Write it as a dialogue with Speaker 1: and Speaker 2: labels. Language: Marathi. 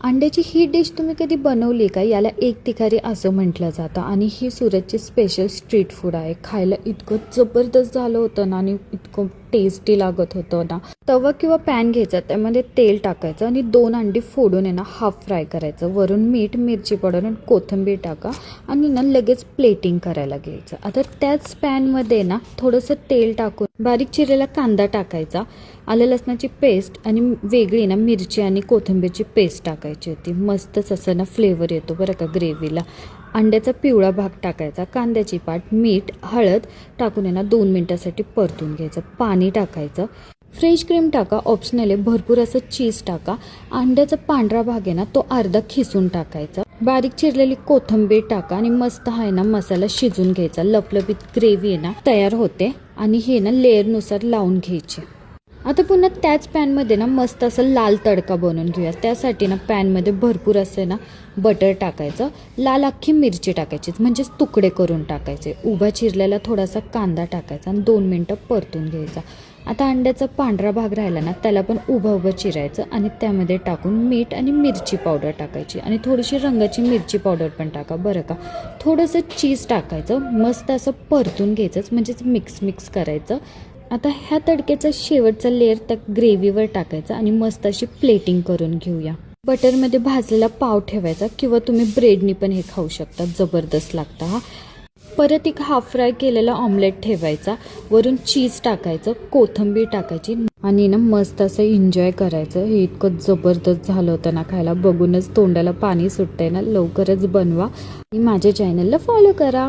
Speaker 1: अंड्याची ही डिश तुम्ही कधी बनवली का? याला एक तिखारी असं म्हटलं जातं आणि ही सुरतची स्पेशल स्ट्रीट फूड आहे. खायला इतकं जबरदस्त झालं होतं ना आणि इतकं टेस्टी लागत होतं ना. तवा किंवा पॅन घ्यायचा, त्यामध्ये तेल टाकायचं आणि 2 अंडी फोडून आहे ना हाफ फ्राय करायचं. वरून मीठ, मिरची पावडर आणि कोथिंबीर टाका आणि ना लगेच प्लेटिंग करायला घ्यायचं. आता त्याच पॅनमध्ये ना थोडंसं तेल टाकून बारीक चिरलेला कांदा टाकायचा, आलं लसणाची पेस्ट आणि वेगळी ना मिरची आणि कोथिंबीरची पेस्ट टाकायची होती. मस्तच असं ना फ्लेवर येतो बरं का ग्रेव्हीला. अंड्याचा पिवळा भाग टाकायचा, कांद्याची पात, मीठ, हळद टाकून आहे ना 2 मिनटासाठी परतून घ्यायचं. पाणी टाकायचं, फ्रेश क्रीम टाका, ऑप्शनल आहे. भरपूर असं चीज टाका. अंड्याचा पांढरा भाग आहे ना तो अर्धा खिसून टाकायचा. बारीक चिरलेली कोथिंबीर टाका आणि मस्त आहे ना मसाला शिजून घ्यायचा. लपलपीत ग्रेव्ही आहे ना तयार होते आणि हे ना लेअरनुसार लावून घ्यायचे. आता पुन्हा त्याच पॅनमध्ये ना मस्त असं लाल तडका बनवून घेऊया. त्यासाठी ना पॅनमध्ये भरपूर असं ना बटर टाकायचं, लाल अख्खी मिरची टाकायची म्हणजेच तुकडे करून टाकायचे, उभा चिरलेला थोडासा कांदा टाकायचा आणि 2 मिनटं परतून घ्यायचा. आता अंड्याचा पांढरा भाग राहिला ना त्याला पण उभं चिरायचं आणि त्यामध्ये टाकून मीठ आणि मिरची पावडर टाकायची आणि थोडीशी रंगाची मिरची पावडर पण टाका बरं का. थोडंसं चीज टाकायचं, मस्त असं परतून घ्यायचंच म्हणजेच मिक्स करायचं. आता ह्या तडक्याचा शेवटचा लेअर त्या ग्रेव्हीवर टाकायचा आणि मस्त अशी प्लेटिंग करून घेऊया. बटरमध्ये भाजलेला पाव ठेवायचा किंवा तुम्ही ब्रेडनी पण हे खाऊ शकता, जबरदस्त लागतं हा. परत एक हाफ फ्राय केलेला ऑमलेट ठेवायचा, वरून चीज टाकायचं, कोथिंबीर टाकायची आणि ना मस्त असं एन्जॉय करायचं. हे इतकं जबरदस्त झालं होतं ना खायला, बघूनच तोंडाला पाणी सुटतंय ना. लवकरच बनवा आणि माझ्या चॅनलला फॉलो करा.